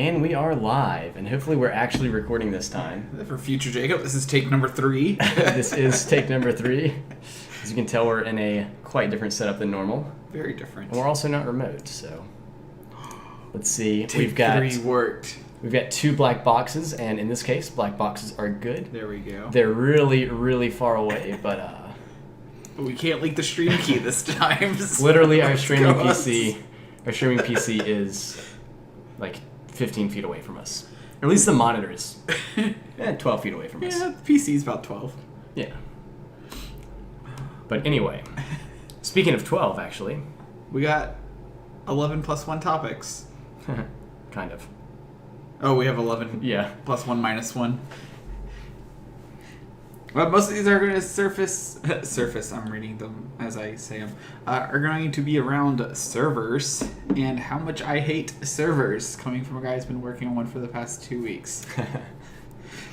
And we are live, and hopefully we're actually recording this time. For future Jacob, this is take number 3. This is take number 3. As you can tell, we're in a quite different setup than normal. Very different. And we're also not remote, so let's see. Take 3 worked. We've got 2 black boxes, and in this case, black boxes are good. There we go. They're really, really far away, but we can't leak the stream key this time. Literally, our streaming PC is like 15 feet away from us. Or at least the monitor is 12 feet away from us. Yeah, the PC is about 12. Yeah. But anyway, speaking of 12, actually. We got 11 plus 1 topics. Kind of. Oh, we have 11 plus 1 minus 1. Well, most of these are going to surface, I'm reading them as I say them, are going to be around servers and how much I hate servers, coming from a guy who's been working on one for the past 2 weeks.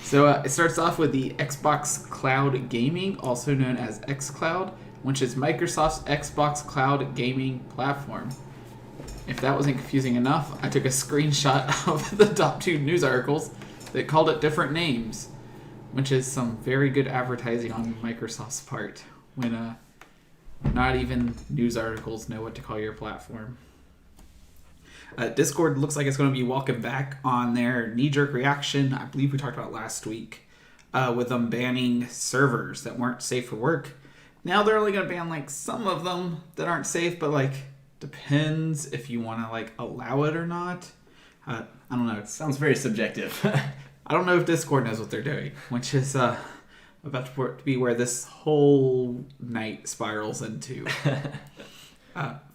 So it starts off with the Xbox Cloud Gaming, also known as xCloud, which is Microsoft's Xbox Cloud Gaming platform. If that wasn't confusing enough, I took a screenshot of the top 2 news articles that called it different names, which is some very good advertising on Microsoft's part when not even news articles know what to call your platform. Discord looks like it's going to be welcome back on their knee-jerk reaction. I believe we talked about last week with them banning servers that weren't safe for work. Now they're only going to ban like some of them that aren't safe, but like depends if you want to like allow it or not. I don't know. It sounds very subjective. I don't know if Discord knows what they're doing, which is about to be where this whole night spirals into.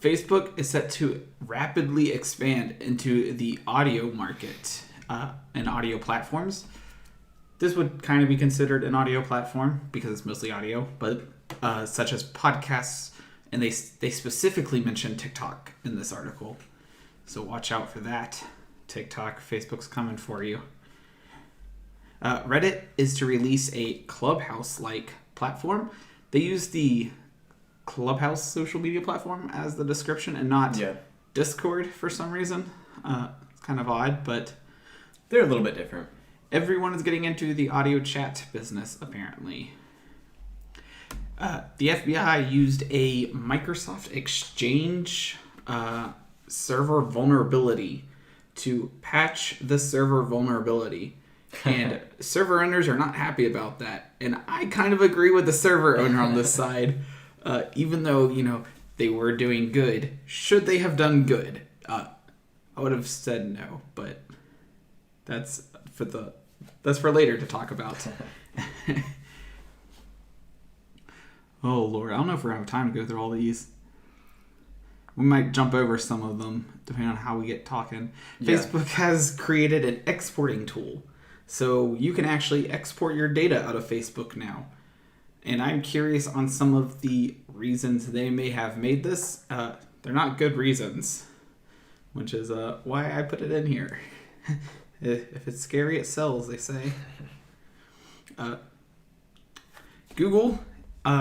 Facebook is set to rapidly expand into the audio market and audio platforms. This would kind of be considered an audio platform because it's mostly audio, but such as podcasts, and they specifically mention TikTok in this article. So watch out for that. TikTok, Facebook's coming for you. Reddit is to release a clubhouse-like platform. They use the Clubhouse social media platform as the description and not Discord for some reason. It's kind of odd, but they're a little bit different. Everyone is getting into the audio chat business, apparently. The FBI used a Microsoft Exchange server vulnerability to patch the server vulnerability. And server owners are not happy about that. And I kind of agree with the server owner on this side. Even though, they were doing good. Should they have done good? I would have said no, but that's for later to talk about. Oh, Lord. I don't know if we're going to have time to go through all these. We might jump over some of them, depending on how we get talking. Yeah. Facebook has created an exporting tool. So you can actually export your data out of Facebook now. And I'm curious on some of the reasons they may have made this. They're not good reasons, which is why I put it in here. If it's scary, it sells, they say. Google,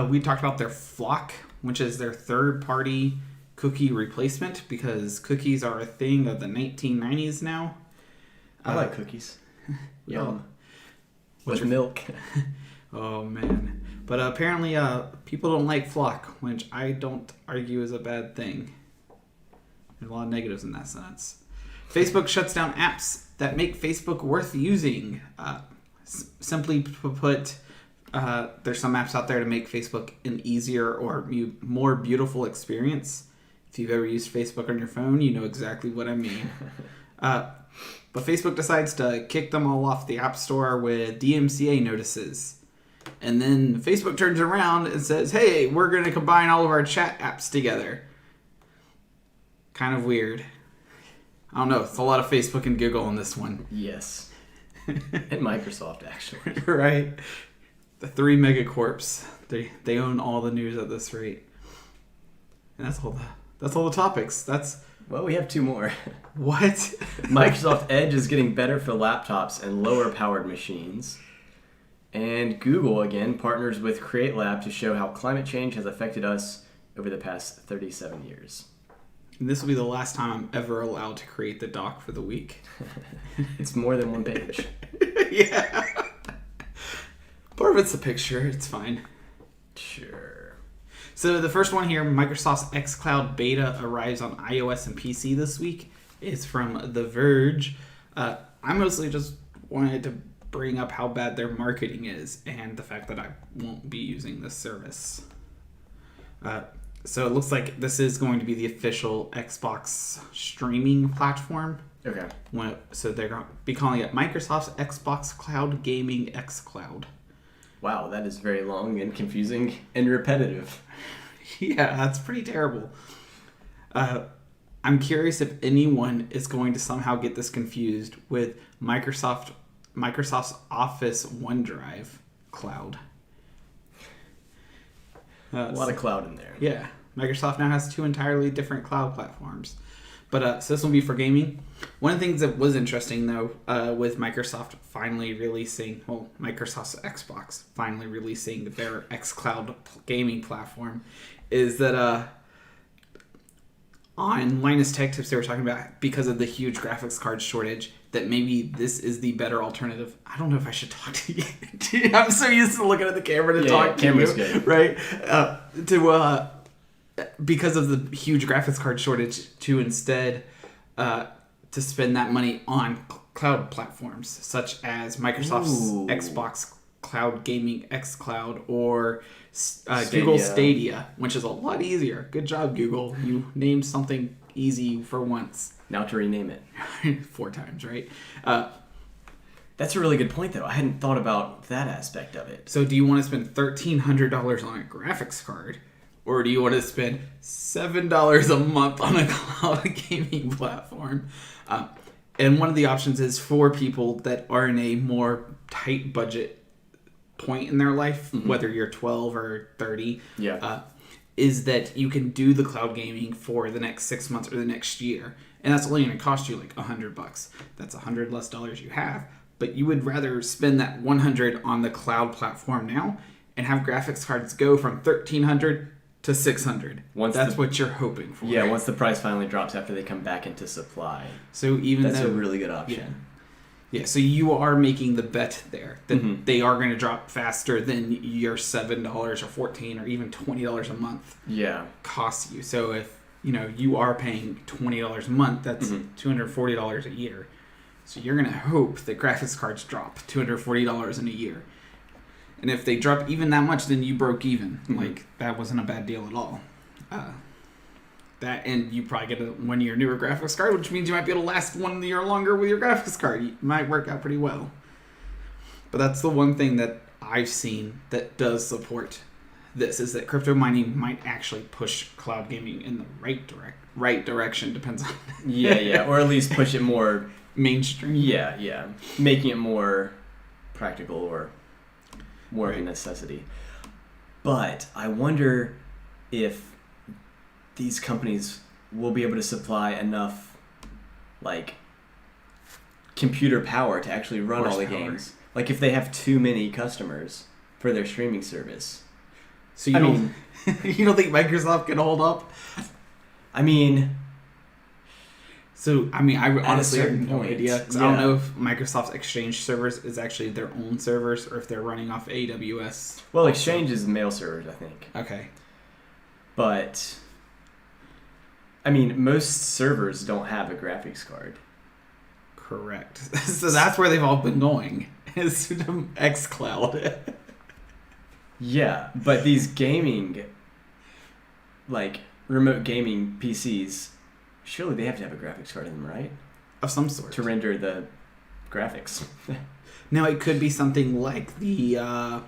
we talked about their FLoC, which is their third-party cookie replacement, because cookies are a thing of the 1990s now. I like cookies. Yum. With milk. Oh, man. But apparently people don't like FLoC, which I don't argue is a bad thing. There's a lot of negatives in that sense. Facebook shuts down apps that make Facebook worth using. Simply put, there's some apps out there to make Facebook an easier or more beautiful experience. If you've ever used Facebook on your phone, you know exactly what I mean. But Facebook decides to kick them all off the App Store with DMCA notices. And then Facebook turns around and says, hey, we're going to combine all of our chat apps together. Kind of weird. I don't know. It's a lot of Facebook and Google on this one. Yes. And Microsoft, actually. Right. The 3 megacorps. They own all the news at this rate. And that's all the topics. Well, we have 2 more. What? Microsoft Edge is getting better for laptops and lower-powered machines. And Google, again, partners with Create Lab to show how climate change has affected us over the past 37 years. And this will be the last time I'm ever allowed to create the doc for the week. It's more than one page. Yeah. Part of it's a picture. It's fine. Sure. So the first one here, Microsoft's xCloud beta arrives on iOS and PC this week. It's from The Verge. I mostly just wanted to bring up how bad their marketing is and the fact that I won't be using this service. So it looks like this is going to be the official Xbox streaming platform. Okay. So they're going to be calling it Microsoft's Xbox Cloud Gaming xCloud. Wow, that is very long and confusing and repetitive. Yeah, that's pretty terrible. I'm curious if anyone is going to somehow get this confused with Microsoft's Office OneDrive cloud. A lot of cloud in there. Yeah, Microsoft now has 2 entirely different cloud platforms. But so this will be for gaming. One of the things that was interesting, though, with Microsoft finally releasing, Microsoft's Xbox finally releasing their xCloud gaming platform, is that on Linus Tech Tips they were talking about, because of the huge graphics card shortage, that maybe this is the better alternative. I don't know if I should talk to you. I'm so used to looking at the camera to talk to camera's you. Good. Right? Because of the huge graphics card shortage, to instead to spend that money on cloud platforms such as Microsoft's Xbox Cloud Gaming xCloud or Google Stadia, which is a lot easier. Good job, Google. You named something easy for once. Now to rename it. 4 times, right? That's a really good point, though. I hadn't thought about that aspect of it. So do you want to spend $1,300 on a graphics card? Or do you want to spend $7 a month on a cloud gaming platform? And one of the options is for people that are in a more tight budget point in their life, whether you're 12 or 30, is that you can do the cloud gaming for the next 6 months or the next year. And that's only going to cost you like $100. That's $100 less dollars you have. But you would rather spend that $100 on the cloud platform now and have graphics cards go from $1,300 to $600. That's what you're hoping for. Yeah, once the price finally drops after they come back into supply. So that's a really good option. Yeah, so you are making the bet there that they are going to drop faster than your $7 or $14 or even $20 a month costs you. So if you are paying $20 a month, that's $240 a year. So you're going to hope that graphics cards drop $240 in a year. And if they drop even that much, then you broke even. Like, that wasn't a bad deal at all. That, and you probably get a 1 year newer graphics card, which means you might be able to last 1 year longer with your graphics card. It might work out pretty well. But that's the one thing that I've seen that does support this, is that crypto mining might actually push cloud gaming in the right direction. Depends on or at least push it more mainstream. Yeah, making it more practical or more of a necessity. But I wonder if these companies will be able to supply enough computer power to actually run all the games. Like if they have too many customers for their streaming service. So you don't think Microsoft can hold up? I honestly have no idea. I don't know if Microsoft's Exchange servers is actually their own servers or if they're running off AWS. Well, Exchange is mail servers, I think. Okay. But most servers don't have a graphics card. Correct. So that's where they've all been going, is to xCloud. Yeah, but these gaming, remote gaming PCs, surely they have to have a graphics card in them, right? Of some sort. To render the graphics. Now, it could be something like the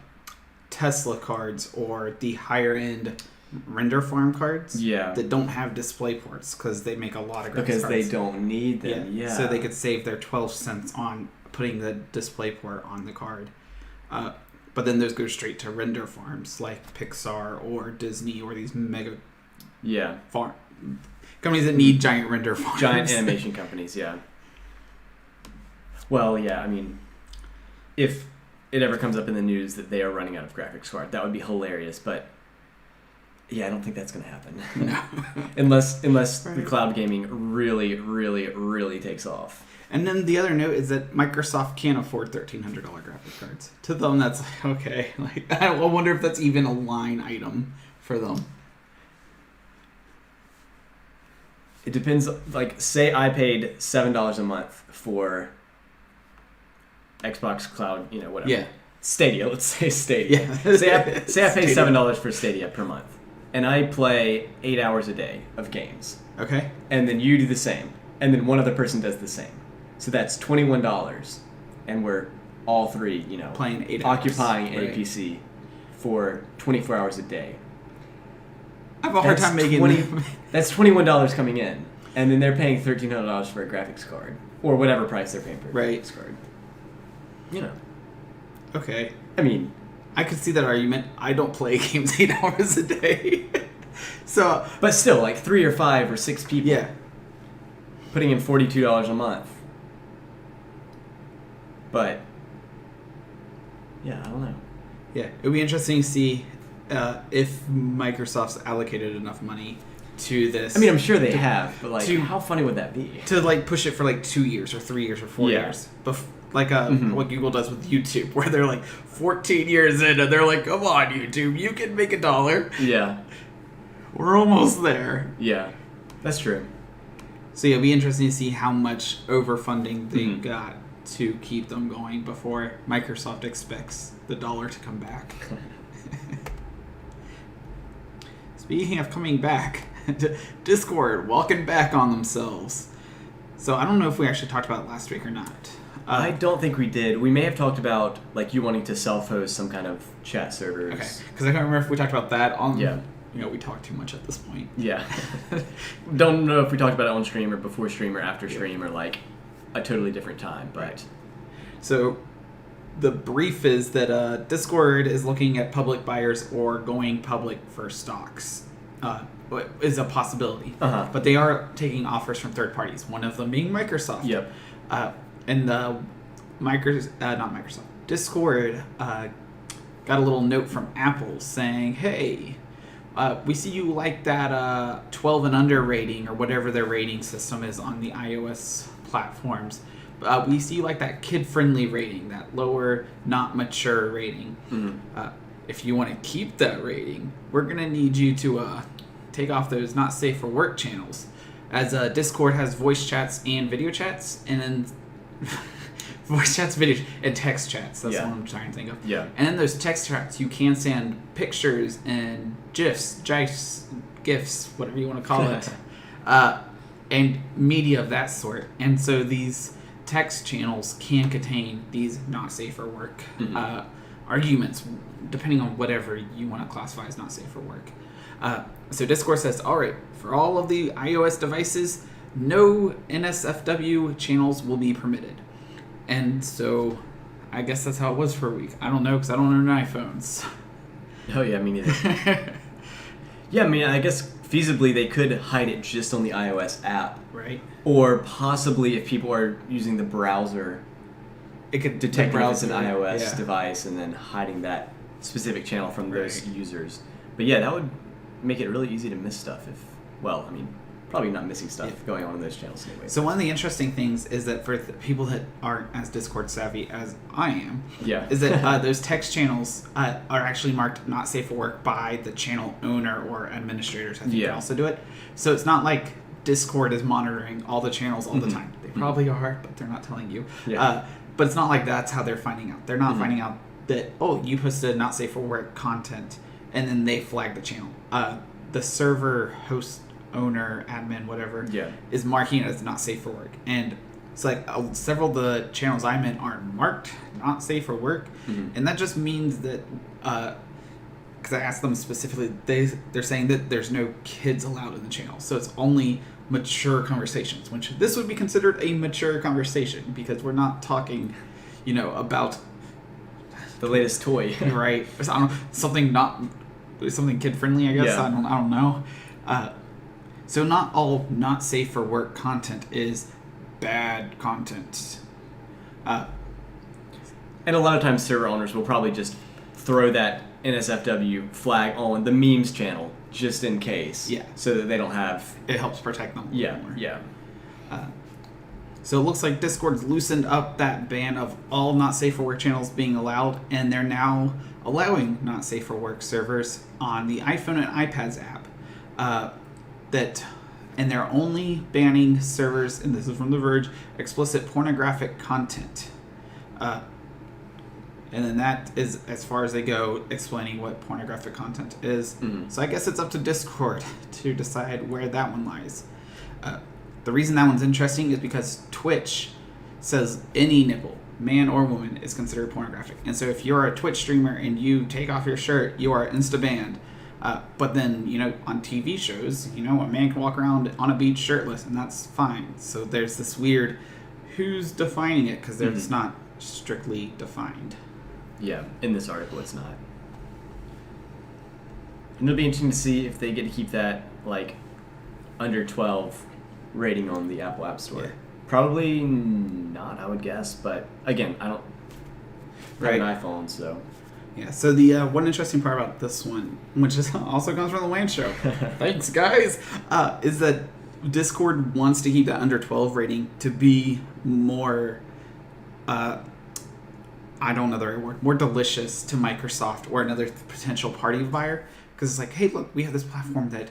Tesla cards or the higher-end render farm cards that don't have display ports because they make a lot of graphics because cards. They don't need them. Yeah. So they could save their 12 cents on putting the display port on the card. But then those go straight to render farms like Pixar or Disney or these mega farm companies that need giant render farms. Giant animation companies, yeah. Well, yeah, if it ever comes up in the news that they are running out of graphics card, that would be hilarious, but Yeah, I don't think that's going to happen. No. unless Right. the cloud gaming really, really, really takes off. And then the other note is that Microsoft can't afford $1,300 graphics cards. To them, that's like, okay. Like, I wonder if that's even a line item for them. It depends. Like, say I paid $7 a month for Xbox Cloud, whatever. Yeah. Stadia. Let's say Stadia. Yeah. say I pay Stadia. $7 for Stadia per month, and I play 8 hours a day of games. Okay. And then you do the same, and then one other person does the same. So that's $21, and we're all three, Playing 8 hours. occupying Right. a PC for 24 hours a day. I have a hard time making That's $21 coming in, and then they're paying $1,300 for a graphics card, or whatever price they're paying for a Right. graphics card. Okay. I mean, I could see that argument. I don't play games 8 hours a day. So, but still, like 3 or 5 or 6 people yeah. putting in $42 a month. But yeah, I don't know. Yeah. It would be interesting to see if Microsoft's allocated enough money to this. I mean, I'm sure they have, but like, how funny would that be? To like push it for like 2 years or 3 years or 4 Yeah. years. Like what Google does with YouTube, where they're like 14 years in and they're like, come on, YouTube, you can make $1. Yeah. We're almost there. Yeah. That's true. So yeah, it'll be interesting to see how much overfunding they Mhm. got to keep them going before Microsoft expects the dollar to come back. Speaking of coming back, Discord walking back on themselves. So I don't know if we actually talked about it last week or not. I don't think we did. We may have talked about like you wanting to self-host some kind of chat servers. Okay, because I can't remember if we talked about that on. Yeah. We talked too much at this point. Yeah. Don't know if we talked about it on stream or before stream or after stream or like a totally different time, but So the brief is that Discord is looking at public buyers or going public for stocks. Is a possibility. Uh-huh. But they are taking offers from third parties, one of them being Microsoft. Yep. And not Microsoft, Discord got a little note from Apple saying, hey, we see you like that 12 and under rating or whatever their rating system is on the iOS platforms. We see you like that kid-friendly rating, that lower, not mature rating. Mm-hmm. If you want to keep that rating, we're going to need you to take off those not safe for work channels. As Discord has voice chats and video chats, and then voice chats, video, and text chats. That's what I'm trying to think of. Yeah. And in those text chats, you can send pictures and GIFs, GIFs, whatever you want to call it, and media of that sort. And so these text channels can contain these not safe for work arguments, depending on whatever you want to classify as not safe for work. So Discord says, all right, for all of the iOS devices, no NSFW channels will be permitted. And so I guess that's how it was for a week. I don't know because I don't own iPhones. Oh yeah, me neither. Yeah, I mean, I guess feasibly they could hide it just on the iOS app. Right. Or possibly if people are using the browser, It could detect if it's an browser, iOS device and then hiding that specific channel from those Right. users. But yeah, that would make it really easy to miss stuff if, well, I mean, probably not missing stuff going on in those channels anyway. So one of the interesting things is that for people that aren't as Discord savvy as I am, is that those text channels are actually marked not safe for work by the channel owner or administrators. I think can also do it. So it's not like Discord is monitoring all the channels all the time. They probably are, but they're not telling you. Yeah. But it's not like that's how they're finding out. They're not finding out that, oh, you posted not safe for work content, and then they flag the channel. The server host owner, admin, whatever, is marking it as not safe for work. And it's like several of the channels I'm in aren't marked not safe for work. And that just means that, because I asked them specifically, they're saying that there's no kids allowed in the channel. So it's only mature conversations, which this would be considered a mature conversation because we're not talking, about the latest toy. Right. I don't know, something kid friendly, I guess. Yeah. I don't know. So not all not safe for work content is bad content. And a lot of times server owners will probably just throw that NSFW flag on the memes channel just in case. Yeah. So that they don't have... It helps protect them a little more. Yeah. So it looks like Discord's loosened up that ban of all not safe for work channels being allowed, and they're now allowing not safe for work servers on the iPhone and iPads app. And they're only banning servers, and this is from The Verge, explicit pornographic content. And then that is as far as they go explaining what pornographic content is. Mm-hmm. So I guess it's up to Discord to decide where that one lies. The reason that one's interesting is because Twitch says any nipple, man or woman, is considered pornographic. And so if you're a Twitch streamer and you take off your shirt, you are insta-banned. But then, on TV shows, a man can walk around on a beach shirtless, and that's fine. So there's this weird, who's defining it? Because it's not strictly defined. Yeah, in this article it's not. And it'll be interesting to see if they get to keep that, under 12 rating on the Apple App Store. Yeah. Probably not, I would guess. But, again, I don't have an iPhone, so... Yeah, so the one interesting part about this one, which is also comes from the Wayne Show, thanks guys, is that Discord wants to keep that under 12 rating to be more, I don't know the right word, more delicious to Microsoft or another potential party buyer. Because it's like, hey, look, we have this platform that,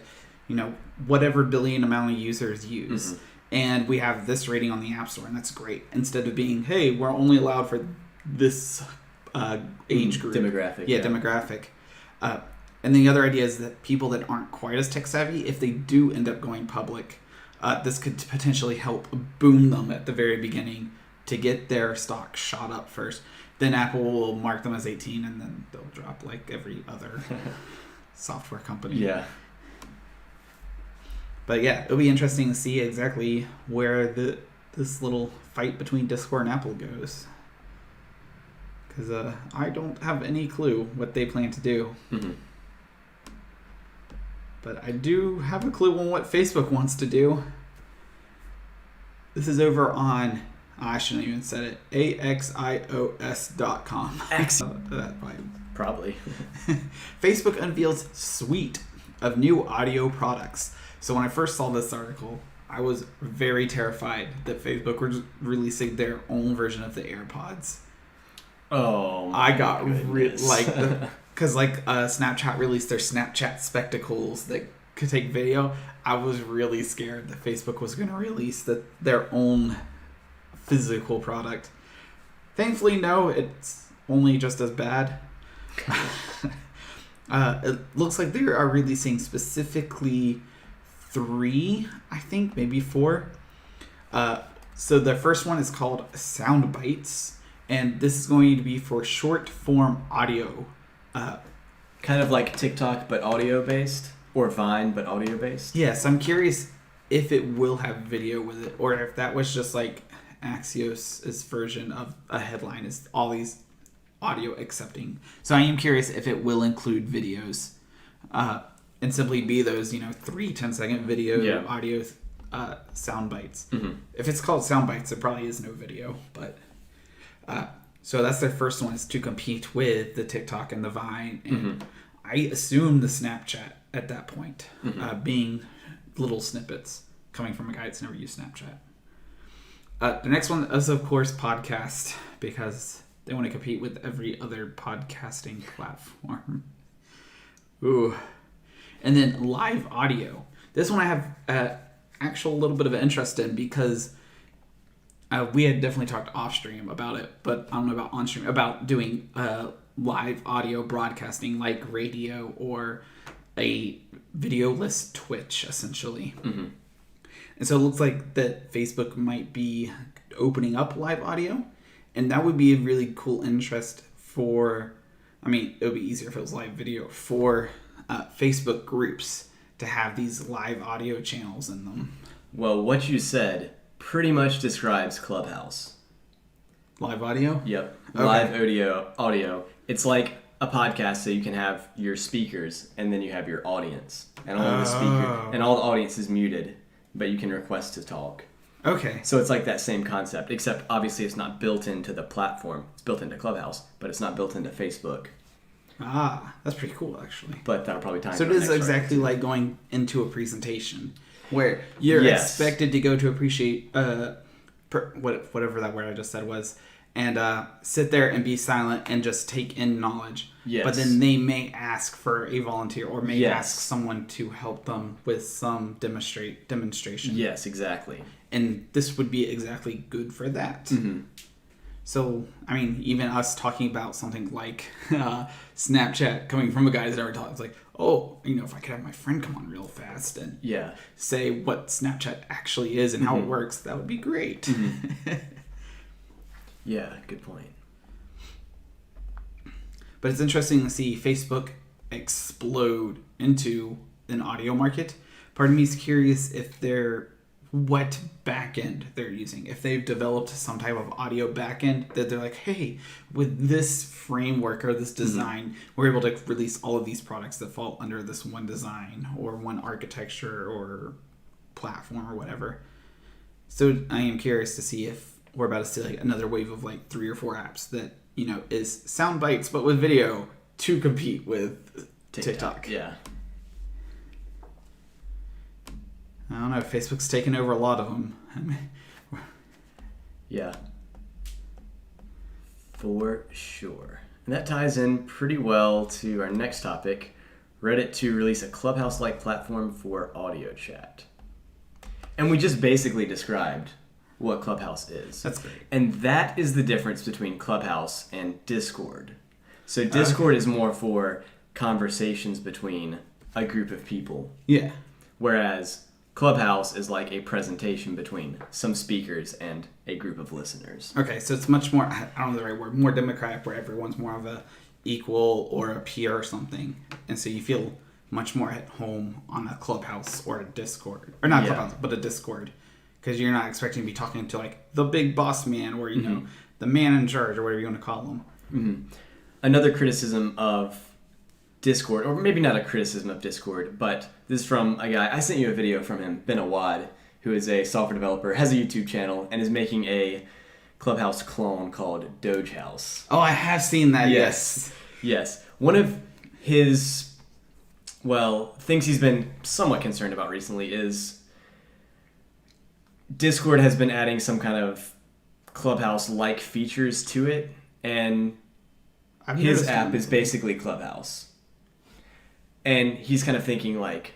whatever billion amount of users use. Mm-hmm. And we have this rating on the App Store, and that's great. Instead of being, hey, we're only allowed for this... age group. Demographic. Yeah, demographic. And the other idea is that people that aren't quite as tech savvy, if they do end up going public, this could potentially help boom them at the very beginning to get their stock shot up first. Then Apple will mark them as 18, and then they'll drop like every other software company. Yeah. But yeah, it'll be interesting to see exactly where this little fight between Discord and Apple goes. Because I don't have any clue what they plan to do. Mm-hmm. But I do have a clue on what Facebook wants to do. This is over on, I shouldn't even said it, AXIOS.com. Probably. Facebook unveils suite of new audio products. So when I first saw this article, I was very terrified that Facebook was releasing their own version of the AirPods. Oh, I got because Snapchat released their Snapchat spectacles that could take video. I was really scared that Facebook was going to release their own physical product. Thankfully, no, it's only just as bad. It looks like they are releasing specifically 3, I think, maybe 4. So the first one is called Sound Bites. And this is going to be for short form audio. Kind of like TikTok, but audio based? Or Vine, but audio based? Yes, I'm curious if it will have video with it. Or if that was just like Axios' version of a headline is all these audio accepting. So I am curious if it will include videos. And simply be those, 3 10-second video audio sound bites. Mm-hmm. If it's called sound bites, it probably is no video, but... so that's their first one, is to compete with the TikTok and the Vine, and I assume the Snapchat at that point, being little snippets coming from a guy that's never used Snapchat. The next one is, of course, podcast, because they want to compete with every other podcasting platform. Ooh. And then live audio. This one I have actual little bit of an interest in, because we had definitely talked off stream about it, but I don't know about on stream, about doing live audio broadcasting like radio or a videoless Twitch, essentially. Mm-hmm. And so it looks like that Facebook might be opening up live audio, and that would be a really cool interest for, it would be easier if it was live video, for Facebook groups to have these live audio channels in them. Well, what you said pretty much describes Clubhouse. Live audio? Yep. Okay. Live audio. It's like a podcast, so you can have your speakers and then you have your audience. And all the speakers and all the audience is muted, but you can request to talk. Okay. So it's like that same concept, except obviously it's not built into the platform. It's built into Clubhouse, but it's not built into Facebook. That's pretty cool, actually. But that'll probably tie. So it is exactly like going into a presentation where you're expected to go to appreciate whatever that word I just said was, and sit there and be silent and just take in knowledge. Yes. But then they may ask for a volunteer or may ask someone to help them with some demonstration. Yes, exactly. And this would be exactly good for that. Mm-hmm. So, I mean, even us talking about something like Snapchat coming from a guy that's never talked, it's like, oh, if I could have my friend come on real fast and say what Snapchat actually is and how it works, that would be great. Mm-hmm. Yeah, good point. But it's interesting to see Facebook explode into an audio market. Part of me is curious if what backend they're using. If they've developed some type of audio backend that they're like, hey, with this framework or this design, we're able to release all of these products that fall under this one design or one architecture or platform or whatever. So I am curious to see if we're about to see like another wave of like 3 or 4 apps that, is sound bites but with video to compete with TikTok. Yeah. I don't know. Facebook's taken over a lot of them. Yeah. For sure. And that ties in pretty well to our next topic, Reddit to release a Clubhouse-like platform for audio chat. And we just basically described what Clubhouse is. That's great. And that is the difference between Clubhouse and Discord. So Discord is more for conversations between a group of people. Yeah. Whereas Clubhouse is like a presentation between some speakers and a group of listeners. Okay, so it's much more, I don't know the right word, more democratic, where everyone's more of a equal or a peer or something. And so you feel much more at home on a Clubhouse or a Discord. Or not Clubhouse, but a Discord. Because you're not expecting to be talking to like the big boss man or, know, the man in charge or whatever you want to call him. Mm-hmm. Another criticism of Discord, or maybe not a criticism of Discord, but this is from a guy, I sent you a video from him, Ben Awad, who is a software developer, has a YouTube channel, and is making a Clubhouse clone called Doge House. Oh, I have seen that, yes. Yes. One of his, things he's been somewhat concerned about recently is Discord has been adding some kind of Clubhouse-like features to it, and his app is basically Clubhouse. And he's kind of thinking, like,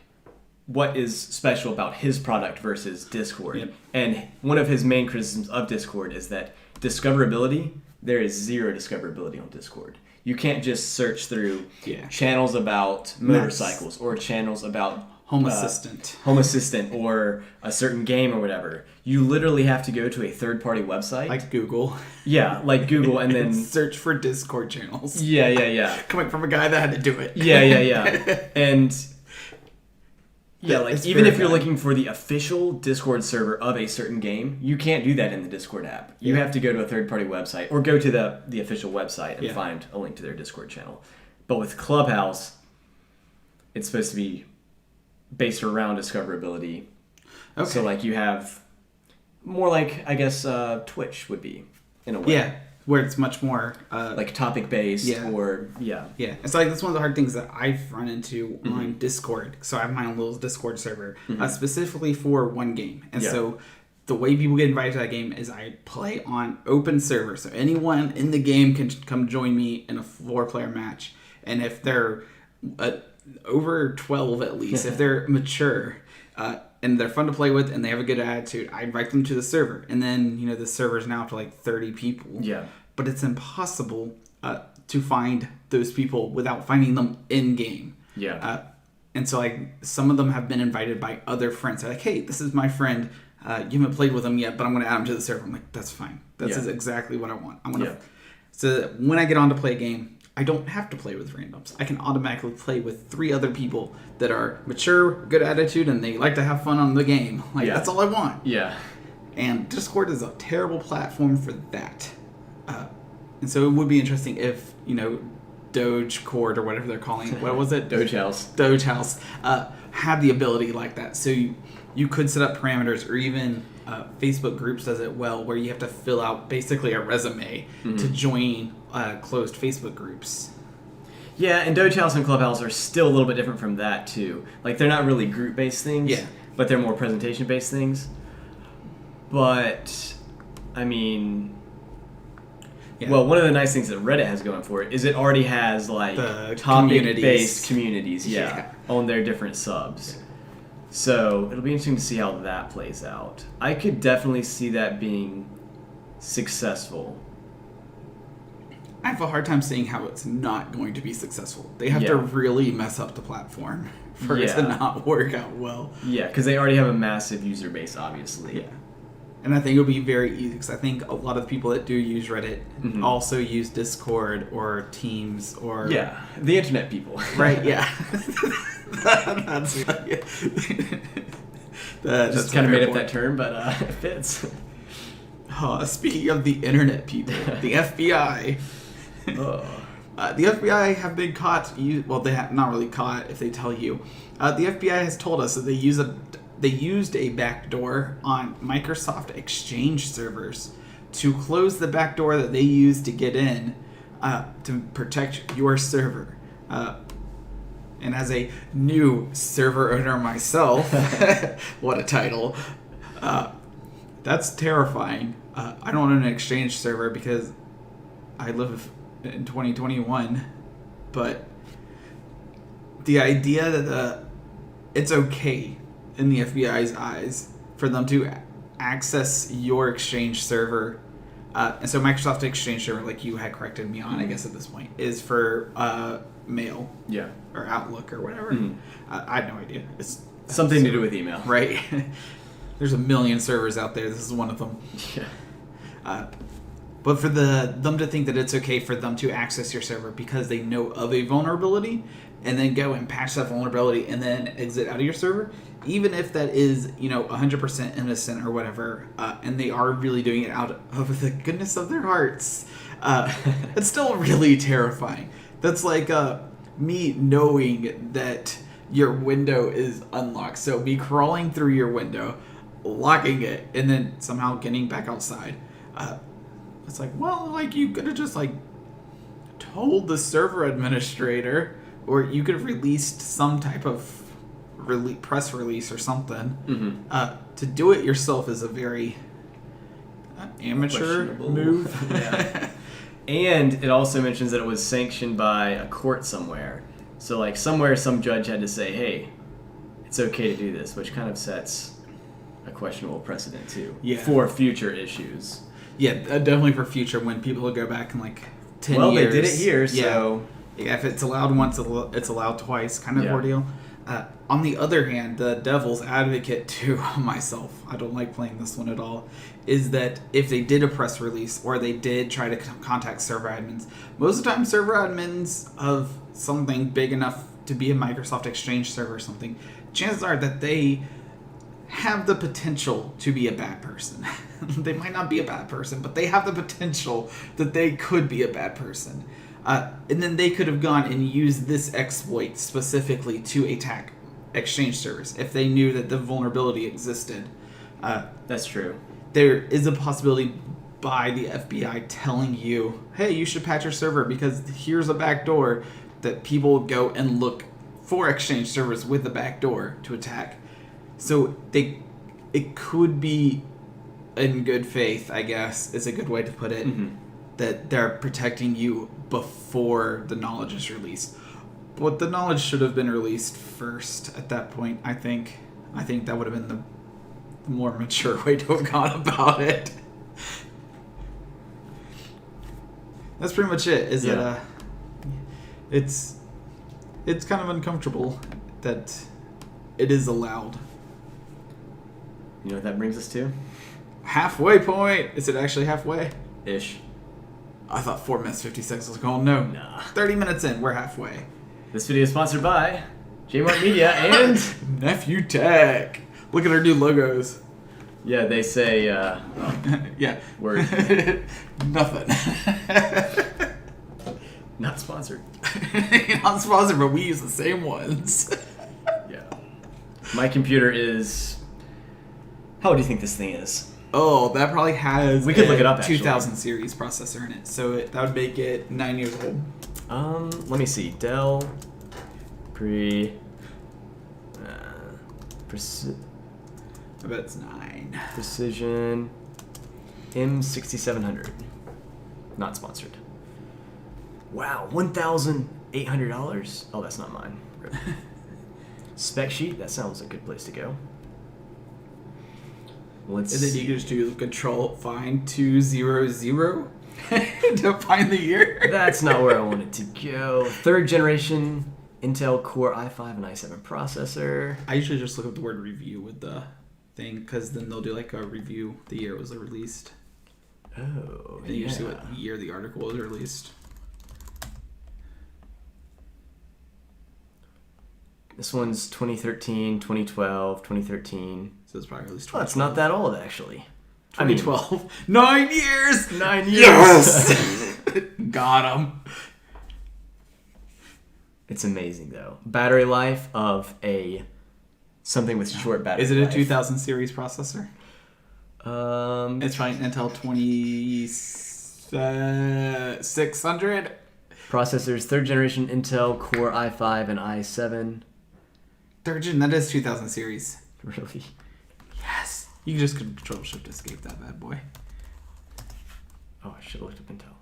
what is special about his product versus Discord? Yep. And one of his main criticisms of Discord is that discoverability, there is zero discoverability on Discord. You can't just search through channels about motorcycles or channels about Home Assistant. Home Assistant or a certain game or whatever. You literally have to go to a third-party website. Like Google. Yeah, like Google, and then search for Discord channels. Yeah. Coming from a guy that had to do it. Yeah. And even if you're looking for the official Discord server of a certain game, you can't do that in the Discord app. You have to go to a third-party website or go to the official website and find a link to their Discord channel. But with Clubhouse, it's supposed to be based around discoverability. Okay. So like you have more like, I guess, Twitch would be in a way. Yeah, where it's much more like topic based or Yeah. It's like that's one of the hard things that I've run into on Discord. So I have my own little Discord server specifically for one game. And so the way people get invited to that game is I play on open server. So anyone in the game can come join me in a 4-player match. And if they're over 12 at least, if they're mature and they're fun to play with and they have a good attitude, I invite them to the server. And then, the server's now up to like 30 people. Yeah. But it's impossible to find those people without finding them in-game. Yeah. And so some of them have been invited by other friends. They're like, hey, this is my friend. You haven't played with him yet, but I'm going to add him to the server. I'm like, that's fine. That's exactly what I want. I'm going to. So that when I get on to play a game, I don't have to play with randoms. I can automatically play with 3 other people that are mature, good attitude, and they like to have fun on the game. That's all I want. Yeah. And Discord is a terrible platform for that. And so it would be interesting if, Dogecord or whatever they're calling it. What was it? Doge House. Doge House. Had the ability like that. So you could set up parameters, or even Facebook Groups does it well, where you have to fill out basically a resume to join closed Facebook groups. Yeah, and Doge House and Clubhouse are still a little bit different from that too. Like they're not really group-based things, Yeah. but they're more presentation-based things. But I mean, well, one of the nice things that Reddit has going for it is it already has like The topic-based communities, Yeah. on their different subs. So it'll be interesting to see how that plays out. I could definitely see that being successful. I have a hard time seeing how it's not going to be successful. They have to really mess up the platform for it to not work out well. Yeah, because they already have a massive user base, obviously. Yeah. And I think it'll be very easy because I think a lot of the people that do use Reddit also use Discord or Teams or... Yeah, the internet people. Right, yeah. That's just kind of made up that term, but it fits. Speaking of the internet people, the FBI... the FBI have been caught. Well, they have not really caught if they tell you. The FBI has told us that they used a backdoor on Microsoft Exchange servers to close the backdoor that they used to get in to protect your server. And as a new server owner myself, what a title! That's terrifying. I don't own an Exchange server because I live in 2021, but the idea that it's okay in the FBI's eyes for them to access your Exchange server, and so Microsoft Exchange server, like you had corrected me on, I guess at this point, is for mail, or Outlook or whatever. I had no idea. It's something to do with email, right? There's a million servers out there. This is one of them. Yeah. But for them to think that it's okay for them to access your server because they know of a vulnerability and then go and patch that vulnerability and then exit out of your server, even if that is, 100% innocent or whatever, and they are really doing it out of the goodness of their hearts, it's still really terrifying. That's like me knowing that your window is unlocked. So me crawling through your window, locking it, and then somehow getting back outside. It's like, well, like you could have just like told the server administrator, or you could have released some type of press release or something. To do it yourself is a very amateur move. Yeah. And it also mentions that it was sanctioned by a court somewhere. So like somewhere some judge had to say, hey, it's okay to do this, which kind of sets a questionable precedent too for future issues. Yeah, definitely for future when people will go back in like 10 years. Well, they did it here, so... Yeah, if it's allowed once, it's allowed twice kind of ordeal. On the other hand, the devil's advocate to myself, I don't like playing this one at all, is that if they did a press release or they did try to contact server admins, most of the time server admins of something big enough to be a Microsoft Exchange server or something, chances are that they have the potential to be a bad person. They might not be a bad person, but they have the potential that they could be a bad person. And then they could have gone and used this exploit specifically to attack Exchange servers if they knew that the vulnerability existed. That's true. There is a possibility by the FBI telling you, hey, you should patch your server because here's a backdoor, that people go and look for Exchange servers with the backdoor to attack. So it could be in good faith, I guess, is a good way to put it, that they're protecting you before the knowledge is released. But the knowledge should have been released first at that point, I think. I think that would have been the more mature way to have gone about it. That's pretty much it, is that it's kind of uncomfortable that it is allowed. You know what that brings us to? Halfway point. Is it actually halfway? Ish. I thought 4 minutes 56. I was like, oh no. Nah. 30 minutes in, we're halfway. This video is sponsored by J-Mart Media and Nephew Tech. Look at our new logos. Yeah, they say yeah. Word. Nothing. Not sponsored. Not sponsored, but we use the same ones. Yeah. My computer is... How old do you think this thing is? Oh, that probably has we could look it up, 2000 series processor in it. So that would make it 9 years old. Let me see. Dell I bet it's 9. Precision M6700. Not sponsored. Wow, $1,800. Oh, that's not mine. Spec sheet. That sounds a good place to go. Let's. And then you can just do Control find 200 to find the year. That's not where I wanted to go. 3rd generation Intel Core i5 and i7 processor. I usually just look up the word review with the thing, because then they'll do like a review the year it was released. Oh, and you see what year the article was released. This one's 2013, 2012, 2013. So it's probably released 2012. Oh, it's not that old, actually. 2012. 9 years! 9 years! Yes! Got him. It's amazing, though. Battery life of something with short battery life. Is it a 2000 series processor? It's probably Intel 2600. Processors, 3rd generation Intel Core i5 and i7. 3rd gen, that is 2000 series. Really? Yes. You can just Control Shift Escape that bad boy. Oh, I should have looked up Intel.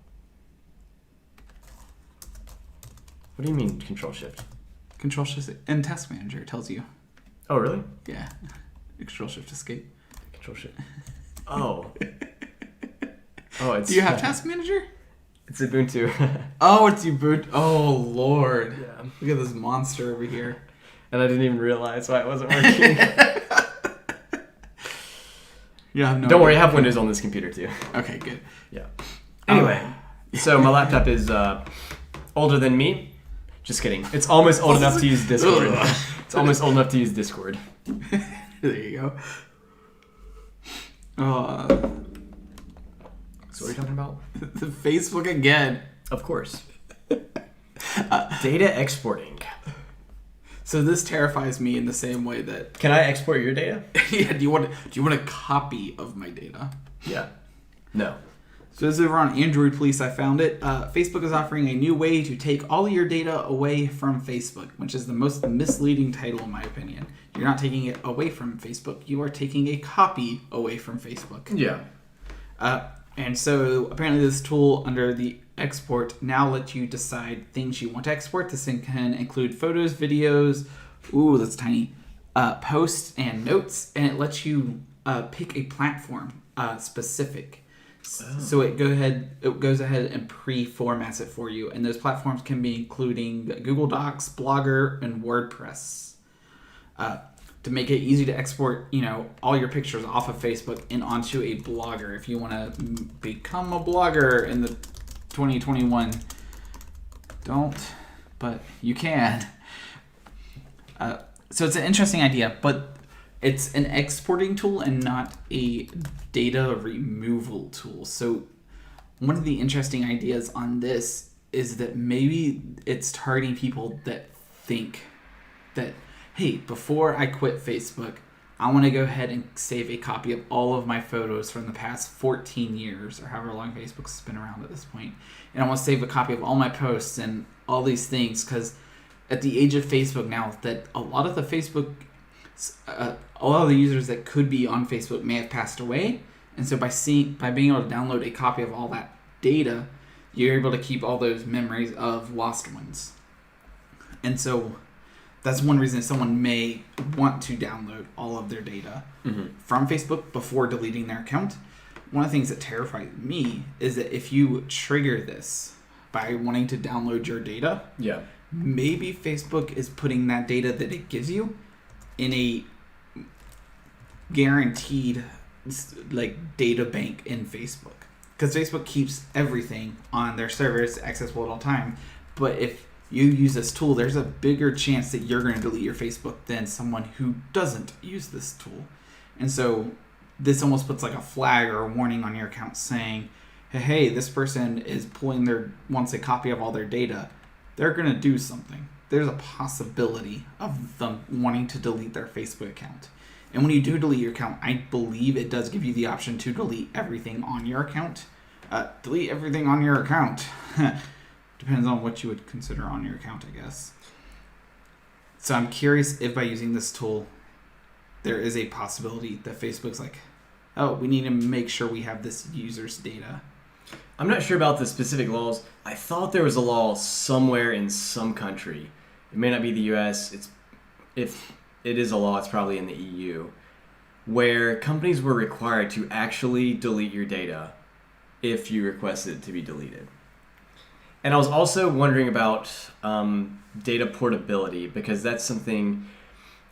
What do you mean Control Shift? Control Shift and Task Manager tells you. Oh, really? Yeah. Control Shift Escape. Control Shift. Oh. Oh, it's. Do you have Task Manager? It's Ubuntu. Oh, it's Ubuntu. Oh, Lord. Yeah. Look at this monster over here. And I didn't even realize why it wasn't working. Yeah, no. Don't worry, I have Windows on this computer too. Okay, good. Yeah. Anyway, so my laptop is older than me. Just kidding. It's almost old enough to use Discord. It's almost old enough to use Discord. There you go. So what are you talking about? The Facebook again. Of course. Data exporting. So this terrifies me in the same way that. Can I export your data? Yeah. Do you want a copy of my data? Yeah. No. So this is over on Android Police. I found it. Facebook is offering a new way to take all of your data away from Facebook, which is the most misleading title in my opinion. You're not taking it away from Facebook. You are taking a copy away from Facebook. Yeah. And so apparently this tool under the export now lets you decide things you want to export. This thing can include photos, videos, ooh, that's tiny, posts and notes, and it lets you pick a platform specific. Oh. So it goes ahead and pre-formats it for you, and those platforms can be including Google Docs, Blogger, and WordPress. To make it easy to export, all your pictures off of Facebook and onto a blogger. If you want to become a blogger in the 2021, don't, but you can. So it's an interesting idea, but it's an exporting tool and not a data removal tool. So one of the interesting ideas on this is that maybe it's targeting people that think that, hey, before I quit Facebook, I want to go ahead and save a copy of all of my photos from the past 14 years or however long Facebook's been around at this point. And I want to save a copy of all my posts and all these things, because at the age of Facebook now, that a lot of the users that could be on Facebook may have passed away. And so by being able to download a copy of all that data, you're able to keep all those memories of lost ones. And so that's one reason someone may want to download all of their data from Facebook before deleting their account. One of the things that terrifies me is that if you trigger this by wanting to download your data, maybe Facebook is putting that data that it gives you in a guaranteed data bank in Facebook. Because Facebook keeps everything on their servers accessible at all time. But if you use this tool, there's a bigger chance that you're going to delete your Facebook than someone who doesn't use this tool. And so this almost puts like a flag or a warning on your account saying, hey, this person wants a copy of all their data. They're going to do something. There's a possibility of them wanting to delete their Facebook account. And when you do delete your account, I believe it does give you the option to delete everything on your account. Delete everything on your account. Depends on what you would consider on your account, I guess. So I'm curious if by using this tool, there is a possibility that Facebook's like, oh, we need to make sure we have this user's data. I'm not sure about the specific laws. I thought there was a law somewhere in some country. It may not be the U.S. If it is a law, it's probably in the EU, where companies were required to actually delete your data if you requested it to be deleted. And I was also wondering about data portability, because that's something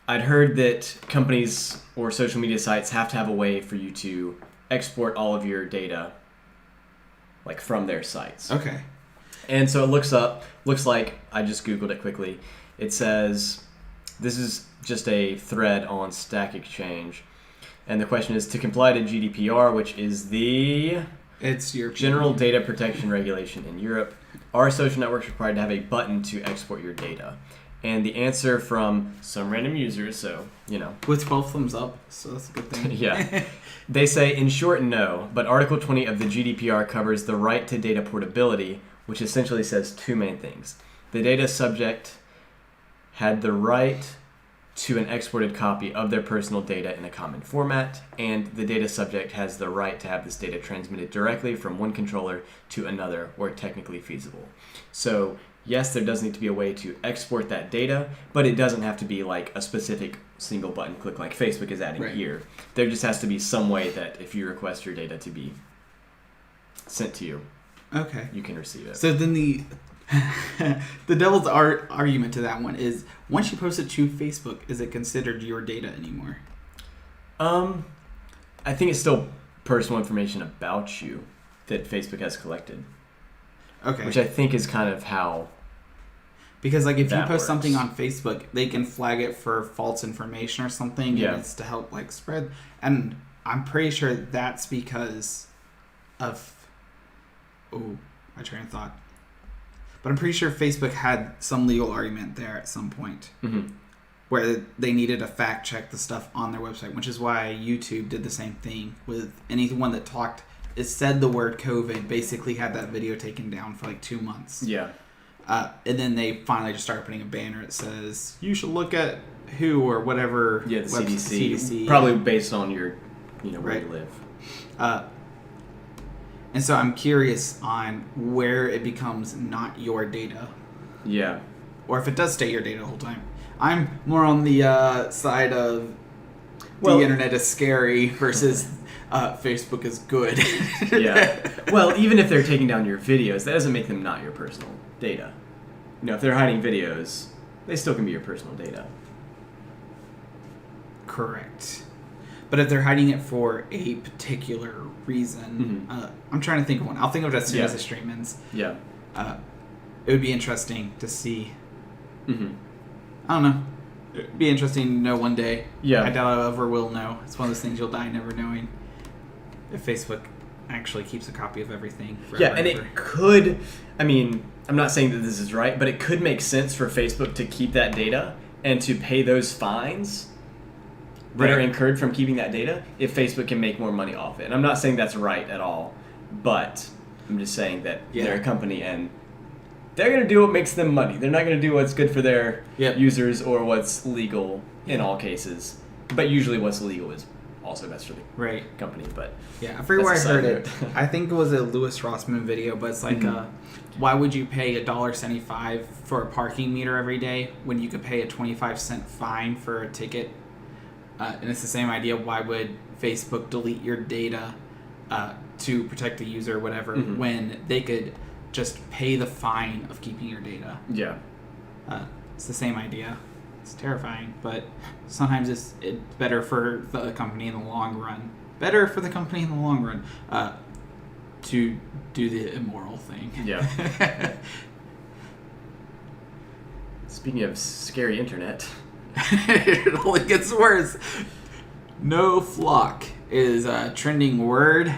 I'd heard that companies or social media sites have to have a way for you to export all of your data, like from their sites. Okay. And so it looks like, I just Googled it quickly. It says, this is just a thread on Stack Exchange. And the question is, to comply to GDPR, which is it's your General Data Protection Regulation in Europe, are social networks required to have a button to export your data? And the answer from some random users, so, with 12 thumbs up, so that's a good thing. Yeah. They say, in short, no, but Article 20 of the GDPR covers the right to data portability, which essentially says two main things. The data subject had the right to an exported copy of their personal data in a common format, and the data subject has the right to have this data transmitted directly from one controller to another where technically feasible. So yes, there does need to be a way to export that data, but it doesn't have to be like a specific single button click like Facebook is adding here. There just has to be some way that if you request your data to be sent to you, okay, you can receive it. So then the devil's argument to that one is, once you post it to Facebook, is it considered your data anymore? I think it's still personal information about you that Facebook has collected. Okay. Which I think is kind of how. Because like if you post works. something on Facebook, they can flag it for false information or something. Yeah. And it's to help like spread. And I'm pretty sure that's because of my train of thought. But I'm pretty sure Facebook had some legal argument there at some point. Mm-hmm. Where they needed to fact check the stuff on their website, which is why YouTube did the same thing with anyone that said the word COVID, basically had that video taken down for like 2 months. Yeah. And then they finally just started putting a banner that says, you should look at WHO or whatever. Yeah, the CDC. CDC. Probably based on your, where you live. And so I'm curious on where it becomes not your data. Yeah. Or if it does stay your data the whole time. I'm more on the side of the internet is scary versus Facebook is good. Yeah. Well, even if they're taking down your videos, that doesn't make them not your personal data. If they're hiding videos, they still can be your personal data. Correct. But if they're hiding it for a particular reason, I'm trying to think of one. I'll think of it as soon as the stream ends. Yeah. It would be interesting to see. Mm-hmm. I don't know. It'd be interesting to know one day. Yeah. I doubt I ever will know. It's one of those things you'll die never knowing. If Facebook actually keeps a copy of everything forever. Yeah, and it could, I'm not saying that this is right, but it could make sense for Facebook to keep that data and to pay those fines that are incurred from keeping that data if Facebook can make more money off it. And I'm not saying that's right at all, but I'm just saying that they're a company and they're going to do what makes them money. They're not going to do what's good for their users or what's legal in all cases. But usually what's legal is also best for the company. But I forget where I heard it. I think it was a Louis Rossmann video, but it's like, why would you pay $1.75 for a parking meter every day when you could pay a 25-cent fine for a ticket? And it's the same idea. Why would Facebook delete your data to protect the user or whatever when they could just pay the fine of keeping your data? Yeah. It's the same idea. It's terrifying, but sometimes it's better for the company in the long run. Better for the company in the long run to do the immoral thing. Yeah. Speaking of scary internet. It only gets worse. No FLoC is a trending word.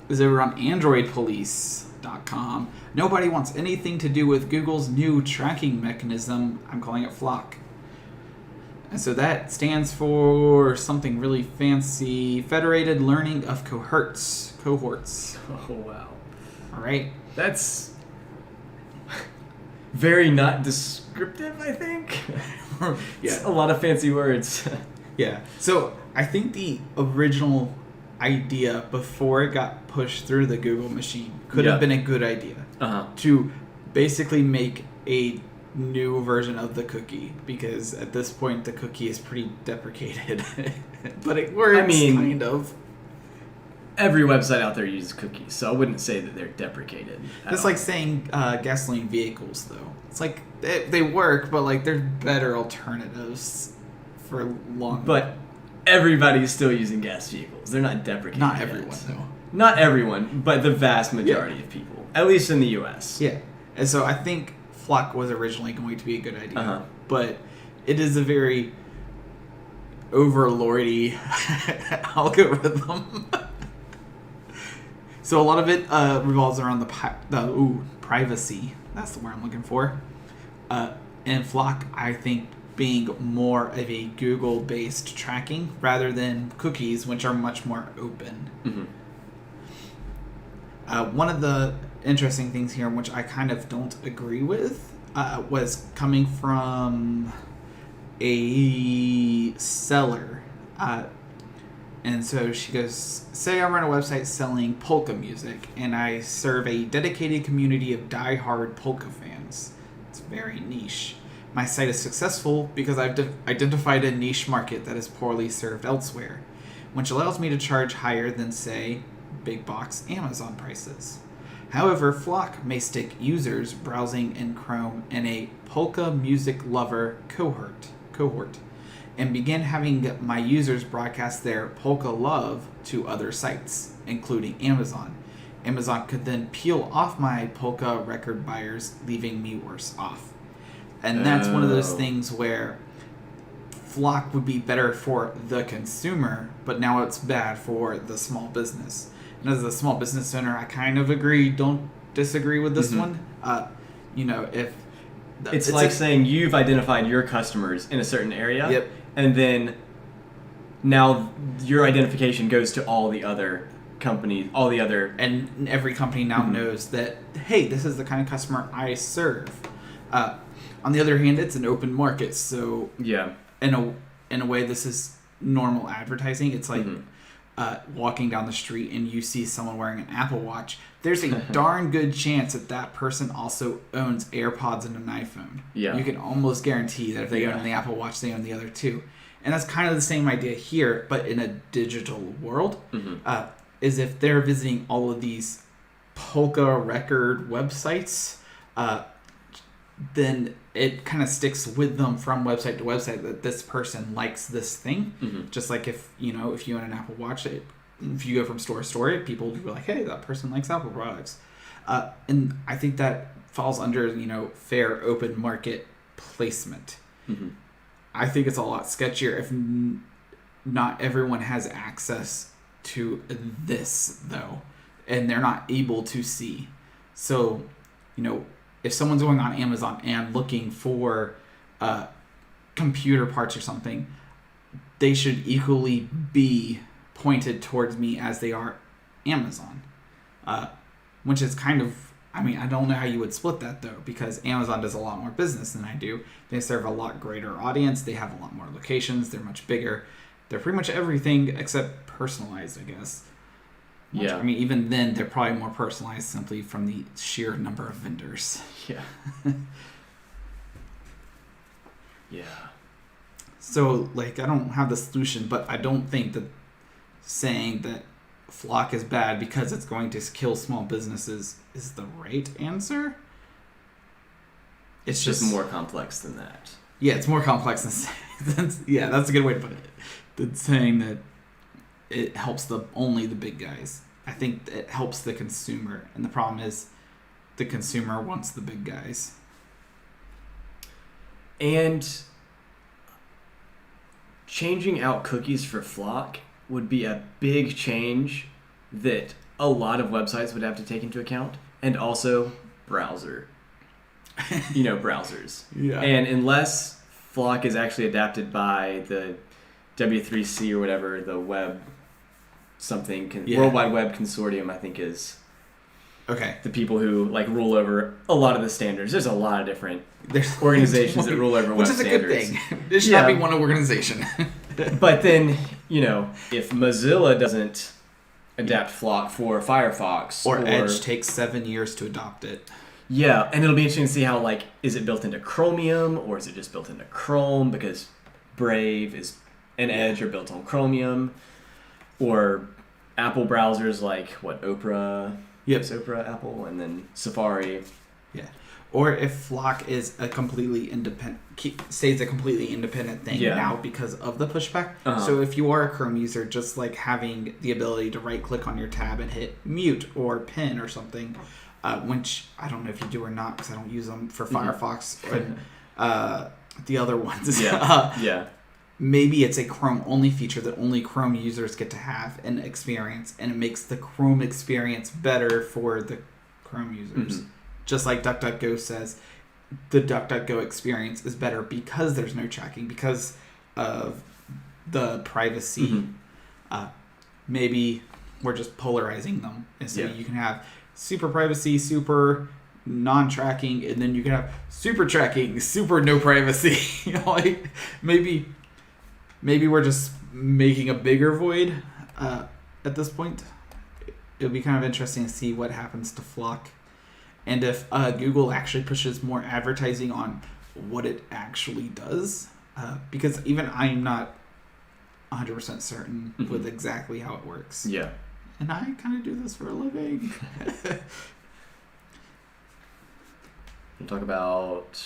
Is over on AndroidPolice.com. Nobody wants anything to do with Google's new tracking mechanism. I'm calling it FLoC. And so that stands for something really fancy. Federated Learning of Cohorts. Oh, wow. All right. That's very not descriptive, I think. Yeah. A lot of fancy words. Yeah. So I think the original idea before it got pushed through the Google machine could have been a good idea to basically make a new version of the cookie, because at this point the cookie is pretty deprecated. But it works, kind of. Every website out there uses cookies, so I wouldn't say that they're deprecated. It's like saying gasoline vehicles, though. It's like they work, but like there's better alternatives for long. But everybody's still using gas vehicles. They're not deprecated. Not everyone, though. Not everyone, but the vast majority of people, at least in the U.S. Yeah, and so I think FLoC was originally going to be a good idea, but it is a very overlordy algorithm. So a lot of it revolves around the privacy. That's the word I'm looking for. And FLoC, I think, being more of a Google-based tracking rather than cookies, which are much more open. One of the interesting things here, which I kind of don't agree with, was coming from a seller. And so she goes, say I run a website selling polka music, and I serve a dedicated community of die-hard polka fans. It's very niche. My site is successful because I've identified a niche market that is poorly served elsewhere, which allows me to charge higher than, say, big box Amazon prices. However, FLoC may stick users browsing in Chrome in a polka music lover cohort, and begin having my users broadcast their polka love to other sites, including Amazon. Amazon could then peel off my polka record buyers, leaving me worse off. And that's one of those things where FLoC would be better for the consumer, but now it's bad for the small business. And as a small business owner, I kind of don't disagree with this one. If it's like saying you've identified your customers in a certain area, and then now your identification goes to all the other companies, and every company now knows that, hey, this is the kind of customer I serve. On the other hand, it's an open market, so in a way, this is normal advertising. It's like walking down the street and you see someone wearing an Apple Watch. There's a darn good chance that person also owns AirPods and an iPhone. Yeah. You can almost guarantee that if they own the Apple Watch, they own the other two. And that's kind of the same idea here, but in a digital world. Is if they're visiting all of these polka record websites, then it kind of sticks with them from website to website that this person likes this thing. Just like if you own an Apple Watch, if you go from store to store, people will be like, hey, that person likes Apple products. And I think that falls under, fair open market placement. I think it's a lot sketchier if not everyone has access to this, though, and they're not able to see. So, if someone's going on Amazon and looking for computer parts or something, they should equally be pointed towards me as they are Amazon. Which is kind of, I don't know how you would split that, though, because Amazon does a lot more business than I do. They serve a lot greater audience. They have a lot more locations. They're much bigger. They're pretty much everything except personalized, I guess. Yeah. Even then, they're probably more personalized simply from the sheer number of vendors. Yeah. Yeah. So, I don't have the solution, but I don't think that saying that FLoC is bad because it's going to kill small businesses is the right answer. It's just more complex than that. Yeah, it's more complex than yeah, that's a good way to put it. Than saying that it helps only the big guys. I think it helps the consumer, and the problem is the consumer wants the big guys. And changing out cookies for FLoC would be a big change that a lot of websites would have to take into account, and also browsers. Yeah. And unless FLoC is actually adapted by the W3C or whatever, the World Wide Web Consortium, I think is Okay. The people who like rule over a lot of the standards. There's a lot of different There's organizations that rule over which web is a standards. good thing. There should not be one organization. But then, if Mozilla doesn't adapt FLoC for Firefox or Edge takes 7 years to adopt it. Yeah, and it'll be interesting to see how, like, is it built into Chromium or is it just built into Chrome, because Brave and Edge are built on Chromium, or Apple browsers like Opera. Yep. It's Opera, Apple, and then Safari. Yeah. Or if FLoC is a completely independent, stays a completely independent thing now because of the pushback. Uh-huh. So if you are a Chrome user, just like having the ability to right click on your tab and hit mute or pin or something, which I don't know if you do or not because I don't use them for Firefox or the other ones. Yeah. Maybe it's a Chrome only feature that only Chrome users get to have and experience, and it makes the Chrome experience better for the Chrome users. Mm-hmm. Just like DuckDuckGo says, the DuckDuckGo experience is better because there's no tracking, because of the privacy. Mm-hmm. Maybe we're just polarizing them. And so you can have super privacy, super non-tracking, and then you can have super tracking, super no privacy. Like maybe we're just making a bigger void at this point. It would be kind of interesting to see what happens to FLoC. And if Google actually pushes more advertising on what it actually does. Because even I'm not 100% certain with exactly how it works. Yeah. And I kind of do this for a living. We'll talk about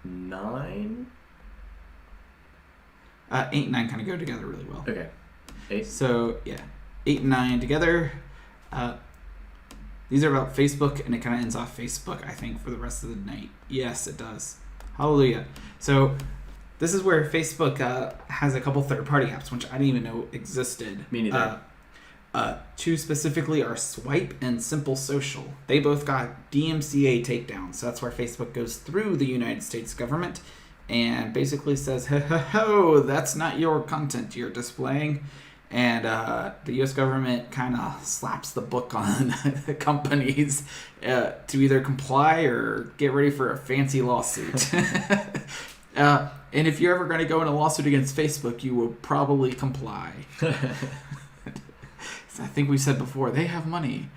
9? 8 and 9 kind of go together really well. Okay. 8? So, 8 and 9 together. These are about Facebook, and it kind of ends off Facebook, I think, for the rest of the night. Yes, it does. Hallelujah. So, this is where Facebook has a couple third-party apps, which I didn't even know existed. Me neither. 2 specifically are Swipe and Simple Social. They both got DMCA takedowns, so that's where Facebook goes through the United States government and basically says, ho, that's not your content you're displaying. And the U.S. government kind of slaps the book on the companies to either comply or get ready for a fancy lawsuit. And if you're ever going to go in a lawsuit against Facebook, you will probably comply. I think we said before, they have money.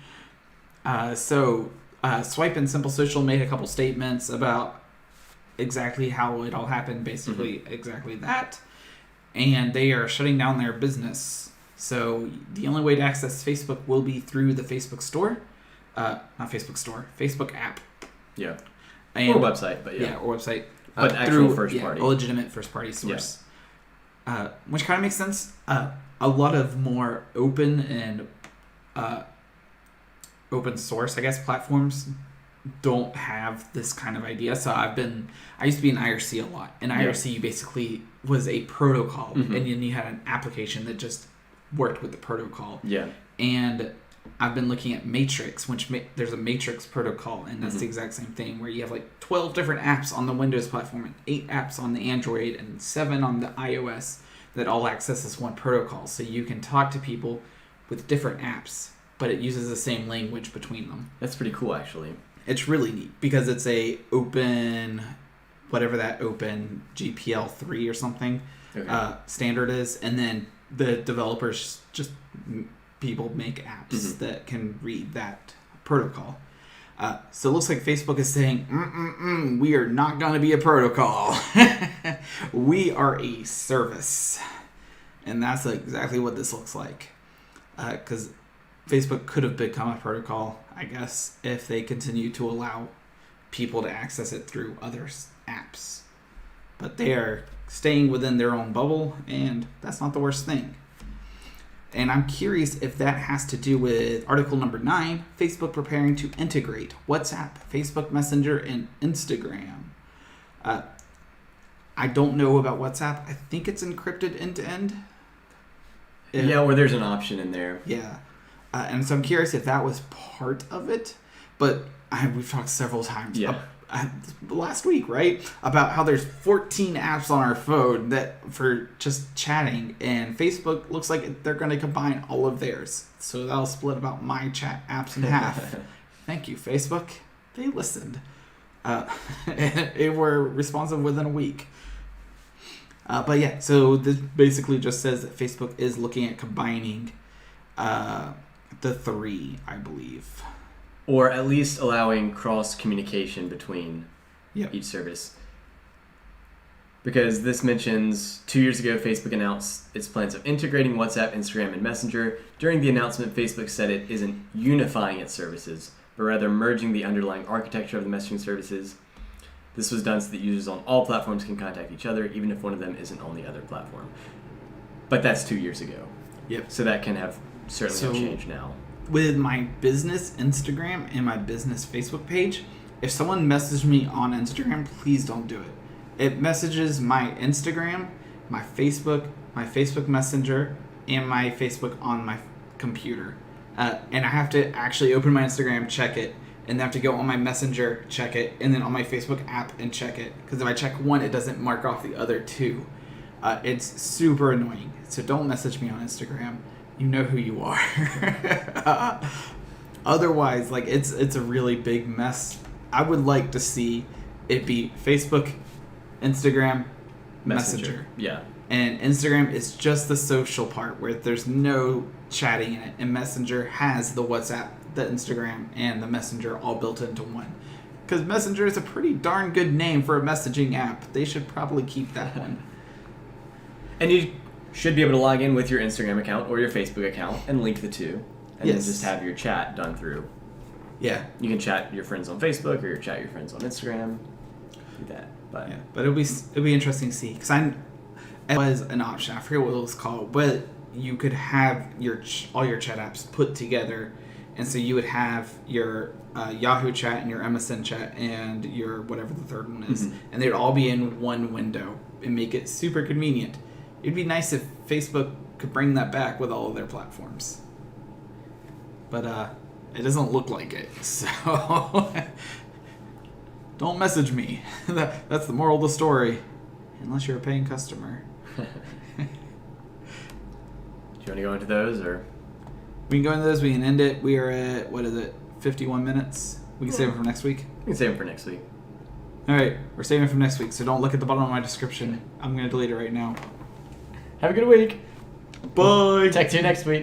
So Swipe and Simple Social made a couple statements about exactly how it all happened, basically exactly that. And they are shutting down their business. So the only way to access Facebook will be through the Facebook store. Not Facebook store, Facebook app. Yeah. And, or website, but yeah. Or website. But actual first party. A legitimate first party source. Yeah. Which kind of makes sense. A lot of more open and open source, I guess, platforms don't have this kind of idea. So I used to be in IRC a lot. And IRC basically was a protocol, and then you had an application that just worked with the protocol. Yeah. And I've been looking at Matrix, which there's a Matrix protocol, and that's the exact same thing, where you have like 12 different apps on the Windows platform, and 8 apps on the Android, and 7 on the iOS that all access this one protocol. So you can talk to people with different apps, but it uses the same language between them. That's pretty cool, actually. It's really neat because it's a open, whatever that open GPL3 or something standard is, and then the developers people make apps that can read that protocol. So it looks like Facebook is saying, we are not going to be a protocol. We are a service. And that's exactly what this looks like. Because Facebook could have become a protocol, I guess, if they continue to allow people to access it through other apps. But they are staying within their own bubble, and that's not the worst thing. And I'm curious if that has to do with article number 9, Facebook preparing to integrate WhatsApp, Facebook Messenger, and Instagram. I don't know about WhatsApp. I think it's encrypted end-to-end. Yeah, or there's an option in there. Yeah. And so I'm curious if that was part of it. But we've talked several times last week, right? About how there's 14 apps on our phone that for just chatting, and Facebook looks like they're going to combine all of theirs. So that'll split about my chat apps in half. Thank you, Facebook. They listened. They were responsive within a week. But yeah, so this basically just says that Facebook is looking at combining the three, I believe. Or at least allowing cross communication between each service. Because this mentions 2 years ago, Facebook announced its plans of integrating WhatsApp, Instagram, and Messenger. During the announcement, Facebook said it isn't unifying its services, but rather merging the underlying architecture of the messaging services. This was done so that users on all platforms can contact each other, even if one of them isn't on the other platform. But that's 2 years ago. Yep. So that can have certainly changed now. With my business Instagram and my business Facebook page, if someone messaged me on Instagram, please don't do it. It messages my Instagram, my Facebook Messenger, and my Facebook on my computer. And I have to actually open my Instagram, check it, and then I have to go on my Messenger, check it, and then on my Facebook app and check it. Because if I check one, it doesn't mark off the other two. It's super annoying. So don't message me on Instagram. You know who you are. Otherwise, like it's a really big mess. I would like to see it be Facebook, Instagram, Messenger. Yeah. And Instagram is just the social part where there's no chatting in it. And Messenger has the WhatsApp, the Instagram, and the Messenger all built into one. Because Messenger is a pretty darn good name for a messaging app. They should probably keep that one. And you should be able to log in with your Instagram account or your Facebook account and link the two. And then just have your chat done through. Yeah. You can chat your friends on Facebook or chat your friends on Instagram. Do that. But yeah, but it'll be interesting to see. Because it was an option. I forget what it was called. But you could have all your chat apps put together. And so you would have your Yahoo chat and your MSN chat and your whatever the third one is. Mm-hmm. And they'd all be in one window and make it super convenient. It'd be nice if Facebook could bring that back with all of their platforms. But it doesn't look like it. So don't message me. That's the moral of the story. Unless you're a paying customer. Do you want to go into those or? We can go into those. We can end it. We are at, 51 minutes? We can save it for next week? We can save it for next week. All right. We're saving it for next week. So don't look at the bottom of my description. I'm going to delete it right now. Have a good week. Bye. Talk to you next week.